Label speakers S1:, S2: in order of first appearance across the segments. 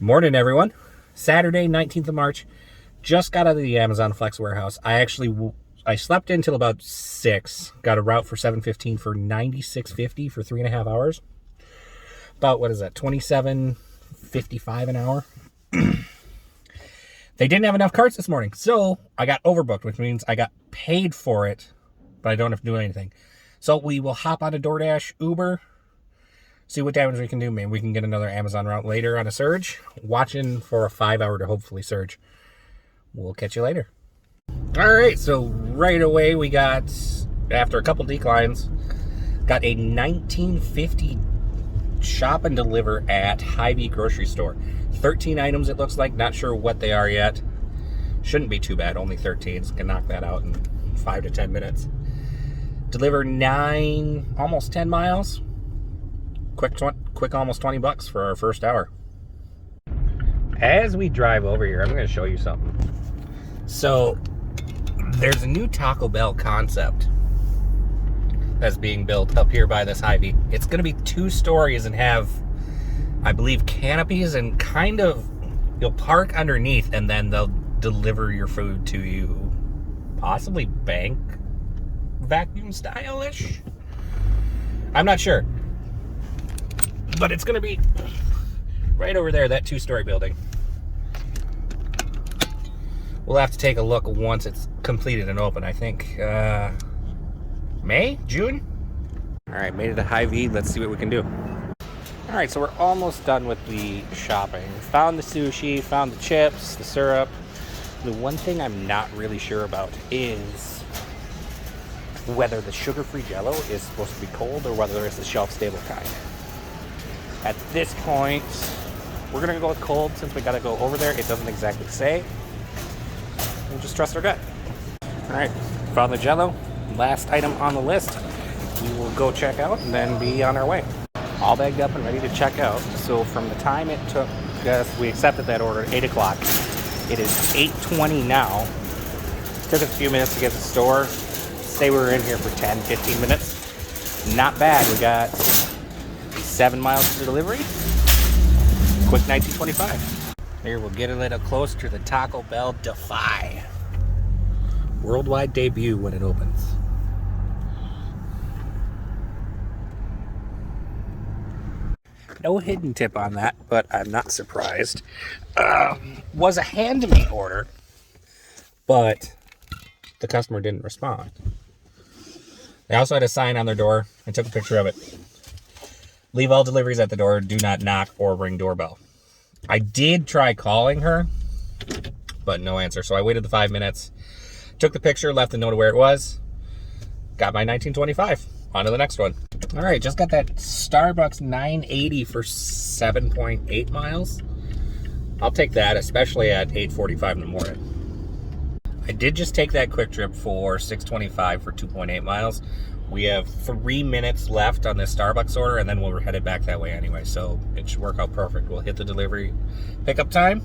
S1: Morning, everyone. Saturday, 19th of March. Just got out of the Amazon Flex warehouse. I slept in till about 6. Got a route for 7:15 for $96.50 for 3.5 hours. About, what is that, $27.55 an hour? They didn't have enough carts this morning, so I got overbooked, which means I got paid for it, but I don't have to do anything. So we will hop on a DoorDash, Uber, see what damage we can do. Maybe we can get another Amazon route later on a surge. Watching for a 5-hour to hopefully surge. We'll catch you later. All right, so right away we got, after a couple declines, got a $19.50 shop and deliver at Hy-Vee grocery store. 13 items it looks like. Not sure what they are yet. Shouldn't be too bad. Only 13. So can knock that out in 5 to 10 minutes. Deliver 9, almost 10 miles. Quick almost $20 for our first hour. As we drive over here, I'm going to show you something. So there's a new Taco Bell concept that's being built up here by this Hy-Vee. It's going to be 2 stories and have, I believe, canopies, and kind of, you'll park underneath and then they'll deliver your food to you, possibly bank vacuum style-ish. I'm not sure. But it's going to be right over there, that 2-story building. We'll have to take a look once it's completed and open. I think May? June? All right, made it to Hy-Vee. Let's see what we can do. All right, so we're almost done with the shopping. Found the sushi, found the chips, the syrup. The one thing I'm not really sure about is whether the sugar-free Jell-O is supposed to be cold or whether it's the shelf-stable kind. At this point, we're gonna go with cold since we gotta go over there. It doesn't exactly say. We'll just trust our gut. All right, found the Jell-O. Last item on the list. We will go check out and then be on our way. All bagged up and ready to check out. So from the time it took us, we accepted that order at 8 o'clock. It is 8:20 now. Took us a few minutes to get to the store. Say we were in here for 10, 15 minutes. Not bad. We got 7 miles to delivery. Quick $19.25. Here, we'll get a little closer to the Taco Bell Defy. Worldwide debut when it opens. No hidden tip on that, but I'm not surprised. Was a hand-me order, but the customer didn't respond. They also had a sign on their door. I took a picture of it. Leave all deliveries at the door. Do not knock or ring doorbell. I did try calling her, but no answer. So I waited the 5 minutes, took the picture, left a note of where it was, got my $19.25. On to the next one. All right, just got that Starbucks $9.80 for 7.8 miles. I'll take that, especially at 8:45 in the morning. I did just take that quick trip for $6.25 for 2.8 miles. We have 3 minutes left on this Starbucks order, and then we're headed back that way anyway, so it should work out perfect. We'll hit the delivery pickup time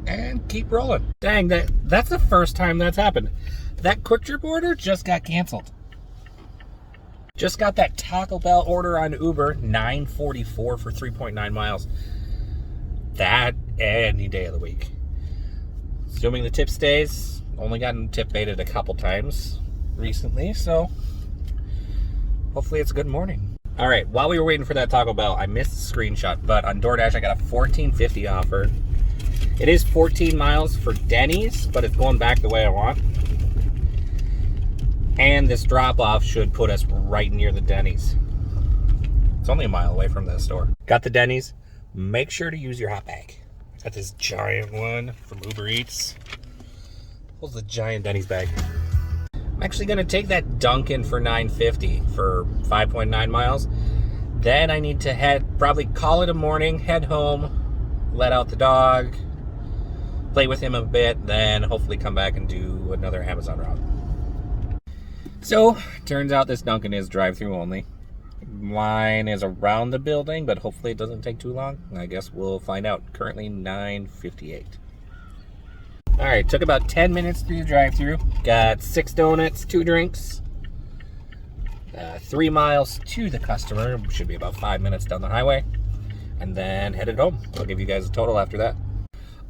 S1: and keep rolling. Dang, that's the first time that's happened. That quick trip order just got canceled. Just got that Taco Bell order on Uber, $9.44 for 3.9 miles. That any day of the week. Assuming the tip stays. Only gotten tip baited a couple times recently, so hopefully it's a good morning. All right, while we were waiting for that Taco Bell, I missed the screenshot, but on DoorDash I got a $14.50 offer. It is 14 miles for Denny's, but it's going back the way I want. And this drop-off should put us right near the Denny's. It's only a mile away from the store. Got the Denny's. Make sure to use your hot bag. Got this giant one from Uber Eats. What's the giant Denny's bag? I'm actually going to take that Dunkin' for $9.50 for 5.9 miles. Then I need to probably call it a morning, head home, let out the dog, play with him a bit, then hopefully come back and do another Amazon route. So, turns out this Dunkin' is drive-through only. Mine is around the building, but hopefully it doesn't take too long. I guess we'll find out. Currently $9.58. All right, took about 10 minutes through the drive-through. Got 6 donuts, 2 drinks. 3 miles to the customer. Should be about 5 minutes down the highway. and then headed home. I'll give you guys a total after that.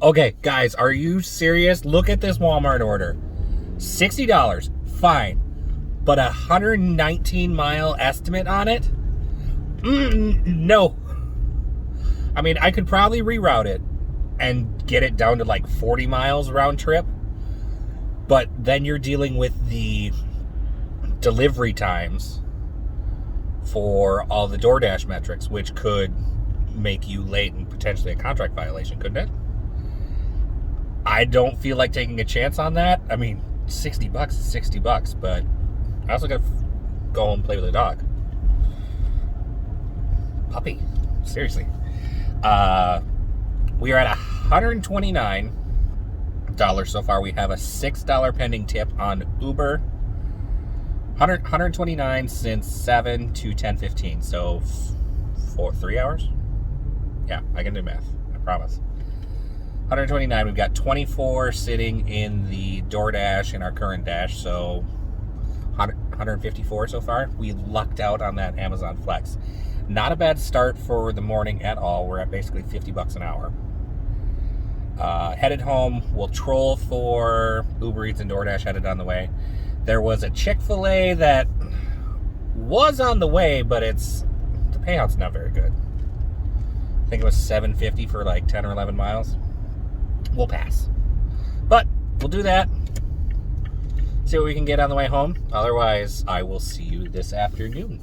S1: Okay, guys, are you serious? Look at this Walmart order. $60, fine. But a 119-mile estimate on it? No. I mean, I could probably reroute it and get it down to like 40 miles round trip. But then you're dealing with the delivery times for all the DoorDash metrics, which could make you late and potentially a contract violation, couldn't it? I don't feel like taking a chance on that. I mean, $60 is $60, but I also gotta go home and play with the dog. Puppy, seriously. We are at $129 so far. We have a $6 pending tip on Uber. 129 since 7 to 10:15. So 3 hours? Yeah, I can do math. I promise. 129. We've got 24 sitting in the DoorDash in our current dash. So 154 so far. We lucked out on that Amazon Flex. Not a bad start for the morning at all. We're at basically $50 an hour. Headed home. We'll troll for Uber Eats and DoorDash headed on the way. There was a Chick-fil-A that was on the way, but the payout's not very good. I think it was $7.50 for like 10 or 11 miles. We'll pass. But we'll do that. See what we can get on the way home. Otherwise, I will see you this afternoon.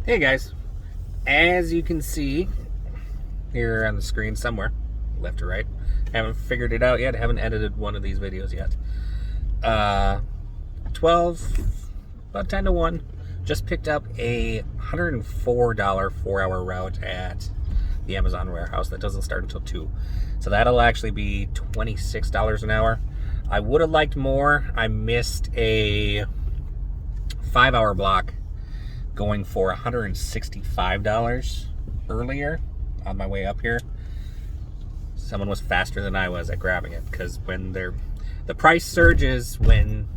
S1: Hey guys, as you can see here on the screen somewhere, left or right, haven't figured it out yet, haven't edited one of these videos yet. 12, about 10 to 1, just picked up a $104 4-hour route at the Amazon warehouse that doesn't start until 2. So that'll actually be $26 an hour. I would have liked more. I missed a 5-hour block going for $165 earlier on my way up here. Someone was faster than I was at grabbing it, because when the price surges when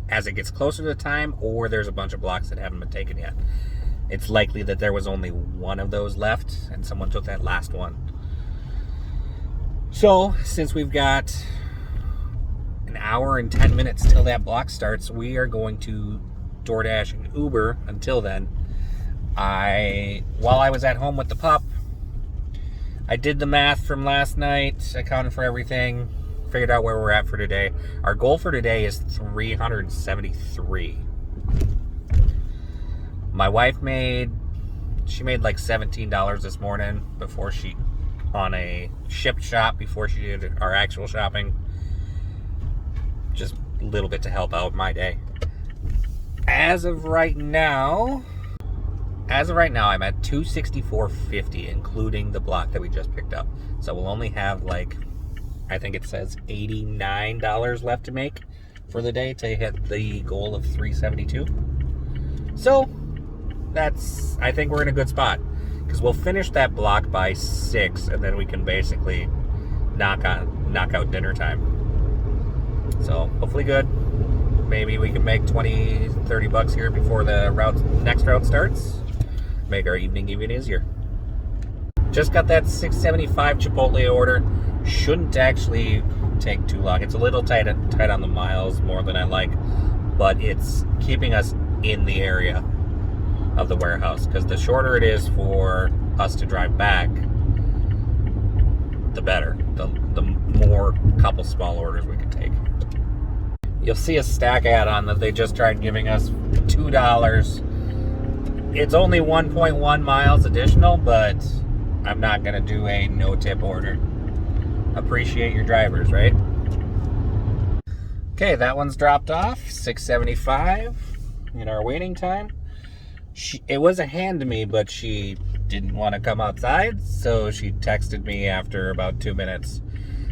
S1: as it gets closer to the time, or there's a bunch of blocks that haven't been taken yet. It's likely that there was only one of those left and someone took that last one. So since we've got an hour and 10 minutes till that block starts, we are going to DoorDash and Uber until then. While I was at home with the pup, I did the math from last night, accounted for everything, figured out where we're at for today. Our goal for today is 373. My wife made like $17 this morning on a shipped shop before she did our actual shopping. Just a little bit to help out my day. As of right now, I'm at $264.50, including the block that we just picked up. So we'll only have I think it says $89 left to make for the day to hit the goal of 372. So I think we're in a good spot, because we'll finish that block by 6, and then we can basically knock out dinner time. So hopefully good. Maybe we can make $20-30 here before the next route starts. Make our evening even easier. Just got that $6.75 Chipotle order. Shouldn't actually take too long. It's a little tight on the miles, more than I like, but it's keeping us in the area of the warehouse, because the shorter it is for us to drive back, the better. The more couple small orders we can take. you'll see a stack add-on that they just tried giving us $2. It's only 1.1 miles additional, but I'm not going to do a no-tip order. Appreciate your drivers, right? Okay, that one's dropped off, $6.75 in our waiting time. It was a hand to me, but she didn't want to come outside, so she texted me after about 2 minutes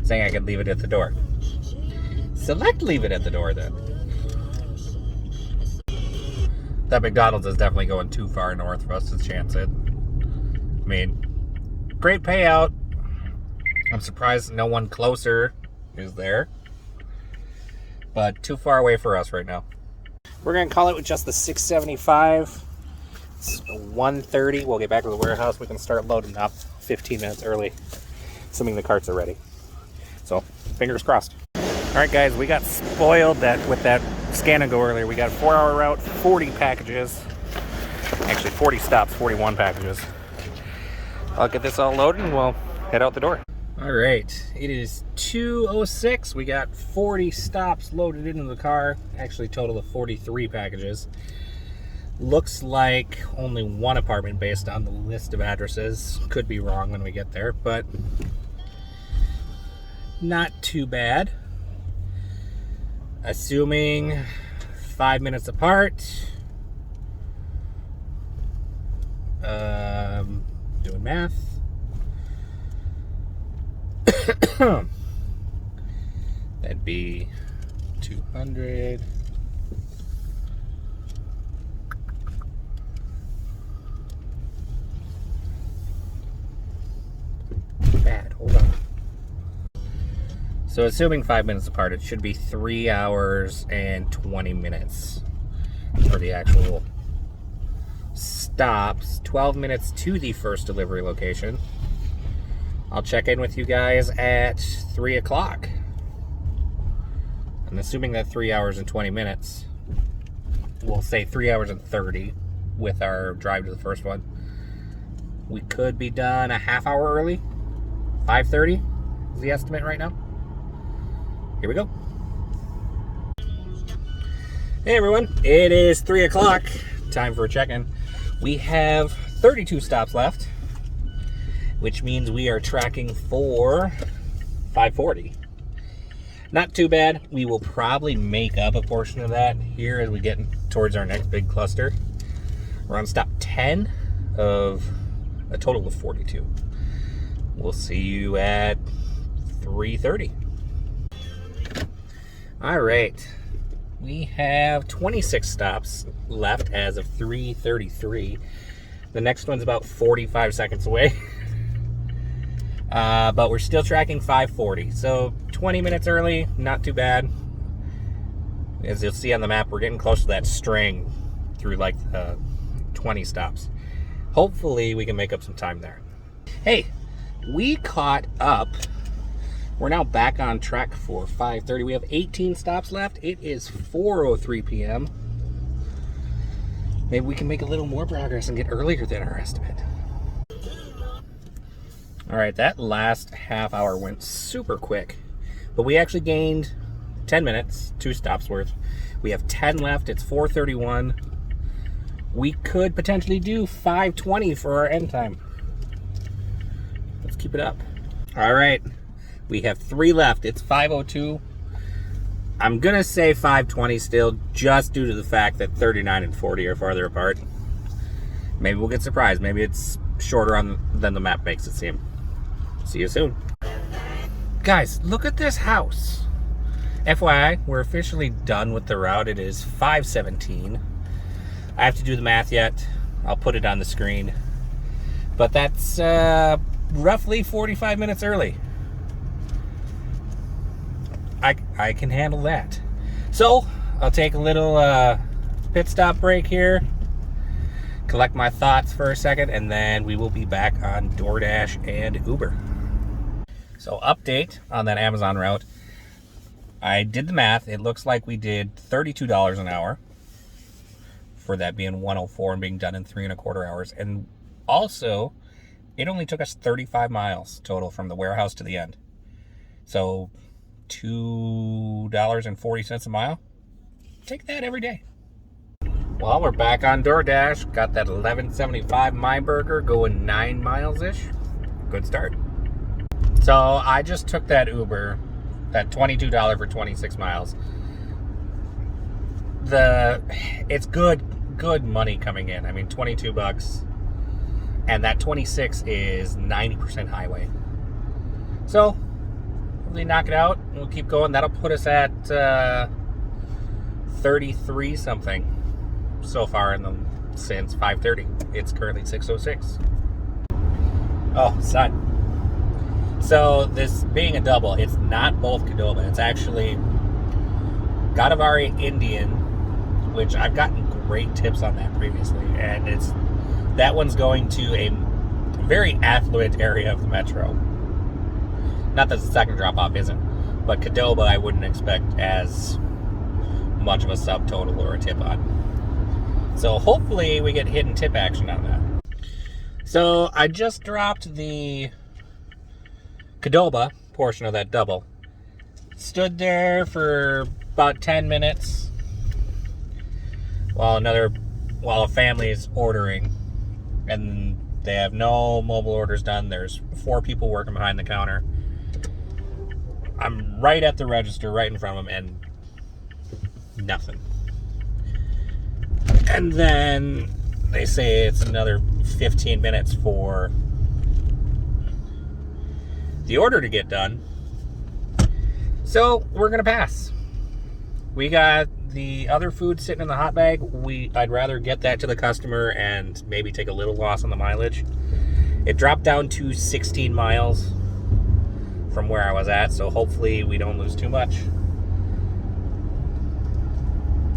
S1: saying I could leave it at the door. Select leave it at the door then. That McDonald's is definitely going too far north for us to chance it. I mean, great payout. I'm surprised no one closer is there. But too far away for us right now. We're going to call it with just the $6.75. It's 1:30. We'll get back to the warehouse. We can start loading up 15 minutes early, assuming the carts are ready. So, fingers crossed. All right, guys, we got spoiled with that Scan and Go earlier. We got a 4-hour route, 40 packages. Actually, 40 stops, 41 packages. I'll get this all loaded and we'll head out the door. All right, it is 2:06. We got 40 stops loaded into the car. Actually, total of 43 packages. Looks like only one apartment based on the list of addresses. Could be wrong when we get there, but not too bad. Assuming 5 minutes apart. Doing math. That'd be 200. Bad. Hold on. So assuming 5 minutes apart, it should be 3 hours and 20 minutes for the actual stops. 12 minutes to the first delivery location. I'll check in with you guys at 3 o'clock. And assuming that 3 hours and 20 minutes, we'll say 3 hours and 30 with our drive to the first one. We could be done a half hour early. 5:30 is the estimate right now. Here we go. Hey everyone, it is 3 o'clock. Time for a check-in. We have 32 stops left, which means we are tracking for 540. Not too bad. We will probably make up a portion of that here as we get towards our next big cluster. We're on stop 10 of a total of 42. We'll see you at 3:30. All right. We have 26 stops left as of 3:33. The next one's about 45 seconds away. But we're still tracking 540. So 20 minutes early, not too bad. As you'll see on the map, we're getting close to that string through like 20 stops. Hopefully we can make up some time there. Hey, we caught up. We're now back on track for 5:30. We have 18 stops left. It is 4:03 p.m. Maybe we can make a little more progress and get earlier than our estimate. All right, that last half hour went super quick, but we actually gained 10 minutes, 2 stops worth. We have 10 left. It's 4:31. We could potentially do 5:20 for our end time. Let's keep it up. All right. We have 3 left. It's 5:02. I'm going to say 5:20 still, just due to the fact that 39 and 40 are farther apart. Maybe we'll get surprised. Maybe it's shorter than the map makes it seem. See you soon. Guys, look at this house. FYI, we're officially done with the route. It is 5:17. I have to do the math yet. I'll put it on the screen. But that's roughly 45 minutes early. I can handle that. So, I'll take a little pit stop break here, collect my thoughts for a second, and then we will be back on DoorDash and Uber. So, update on that Amazon route. I did the math. It looks like we did $32 an hour for that being 104 and being done in 3.25 hours. And also, it only took us 35 miles total from the warehouse to the end. So $2.40 a mile. Take that every day. Well, we're back on DoorDash. Got that 11.75 My Burger going 9 miles-ish. Good start. So I just took that Uber, that $22 for 26 miles. It's good money coming in. I mean, 22 bucks. And that 26 is 90% highway. So, hopefully knock it out. We'll keep going. That'll put us at 33 something so far since 5:30. It's currently 6:06. Oh, sun. So, this being a double, it's not both Qdoba. It's actually Godavari Indian, which I've gotten great tips on that previously. And that one's going to a very affluent area of the metro. Not that the second drop-off isn't, but Qdoba I wouldn't expect as much of a subtotal or a tip on. So hopefully we get hidden tip action on that. So I just dropped the Qdoba portion of that double. Stood there for about 10 minutes while a family is ordering, and they have no mobile orders done. There's 4 people working behind the counter. I'm right at the register, right in front of them, and nothing. And then they say it's another 15 minutes for the order to get done. So we're going to pass. We got the other food sitting in the hot bag. I'd rather get that to the customer and maybe take a little loss on the mileage. It dropped down to 16 miles from where I was at, so hopefully we don't lose too much.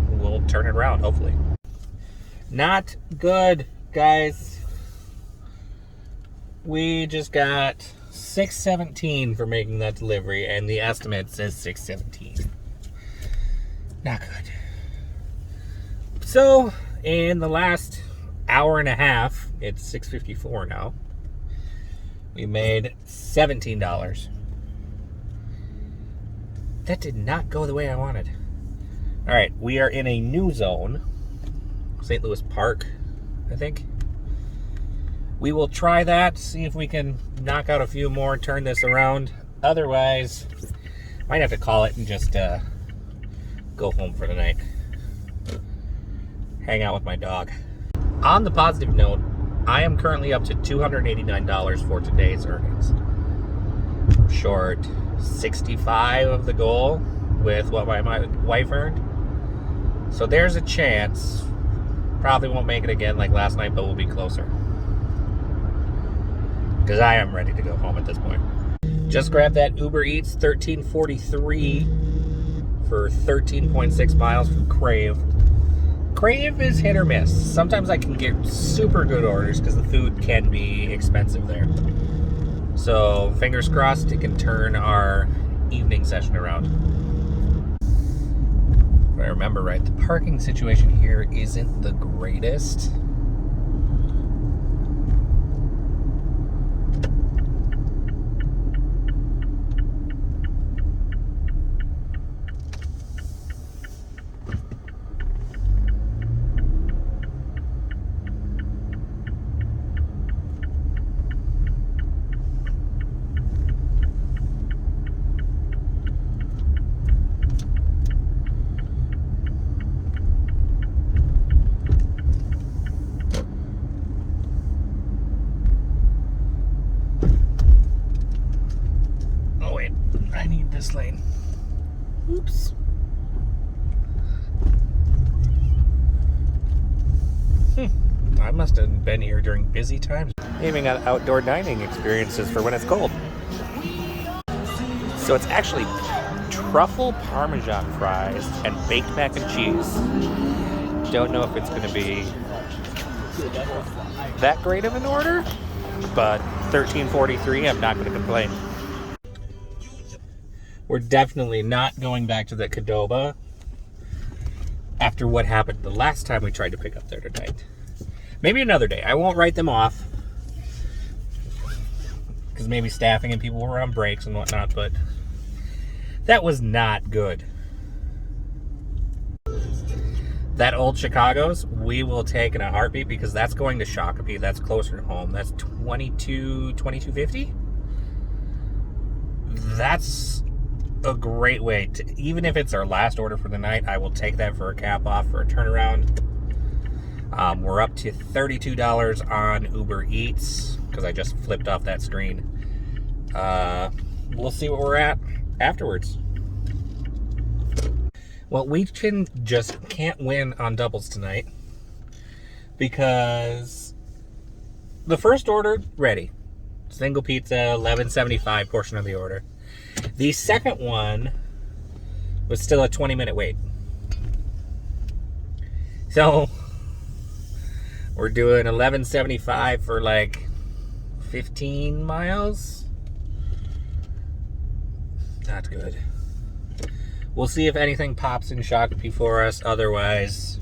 S1: We'll turn it around, hopefully. Not good, guys. We just got $6.17 for making that delivery, and the estimate says $6.17. Not good. So, in the last hour and a half, it's $6.54 now, we made $17. That did not go the way I wanted. Alright, we are in a new zone. St. Louis Park, I think. We will try that, see if we can knock out a few more, turn this around. Otherwise, might have to call it and just go home for the night. Hang out with my dog. On the positive note, I am currently up to $289 for today's earnings. Short 65 of the goal with what my wife earned. So there's a chance. Probably won't make it again like last night, but we'll be closer. Because I am ready to go home at this point. Just grabbed that Uber Eats 1343 for 13.6 miles from Crave. Crave is hit or miss. Sometimes I can get super good orders because the food can be expensive there. So fingers crossed it can turn our evening session around. If I remember right, the parking situation here isn't the greatest. This lane. Oops. I must have been here during busy times. Even got outdoor dining experiences for when it's cold. So it's actually truffle parmesan fries and baked mac and cheese. Don't know if it's going to be that great of an order, but $13.43, I'm not going to complain. We're definitely not going back to the Qdoba after what happened the last time we tried to pick up there tonight. Maybe another day. I won't write them off because maybe staffing and people were on breaks and whatnot, but That was not good. That old Chicago's, we will take in a heartbeat because that's going to Shakopee. That's closer to home. That's $22.50. That's a great way to, even if it's our last order for the night, I will take that for a cap off for a turnaround. We're up to $32 on Uber Eats because I just flipped off that screen. We'll see what we're at afterwards. Well, we just can't win on doubles tonight because the first order, ready. Single pizza, $11.75 portion of the order. The second one was still a 20-minute wait. So we're doing $11.75 for like 15 miles. Not good. We'll see if anything pops in Shakopee for us. Otherwise,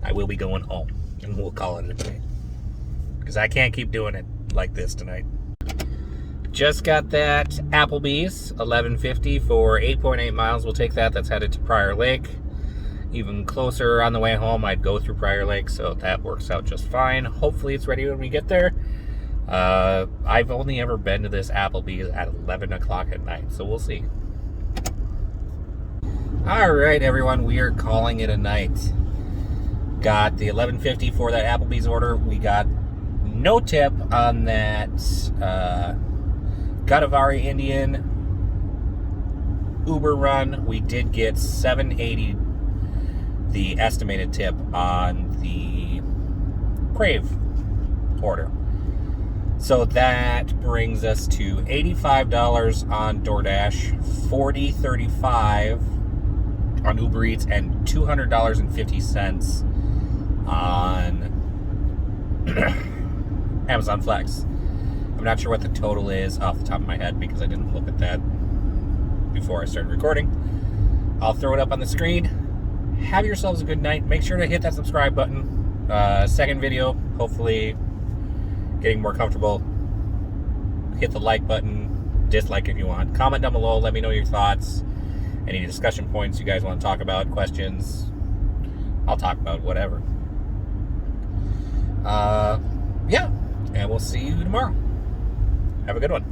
S1: I will be going home and we'll call it a day. Because I can't keep doing it like this tonight. Just got that Applebee's, $11.50 for 8.8 miles. We'll take that. That's headed to Prior Lake. Even closer on the way home, I'd go through Prior Lake, so that works out just fine. Hopefully it's ready when we get there. I've only ever been to this Applebee's at 11 o'clock at night, so we'll see. All right, everyone, we are calling it a night. Got the $11.50 for that Applebee's order. We got no tip on that Godavari Indian Uber run. We did get $7.80, the estimated tip on the Crave order. So that brings us to $85 on DoorDash, $40.35 on Uber Eats, and $200.50 on Amazon Flex. I'm not sure what the total is off the top of my head because I didn't look at that before I started recording. I'll throw it up on the screen. Have yourselves a good night. Make sure to hit that subscribe button. Second video, hopefully getting more comfortable. Hit the like button, dislike if you want. Comment down below, let me know your thoughts. Any discussion points you guys want to talk about, questions. I'll talk about whatever. Yeah, and we'll see you tomorrow. Have a good one.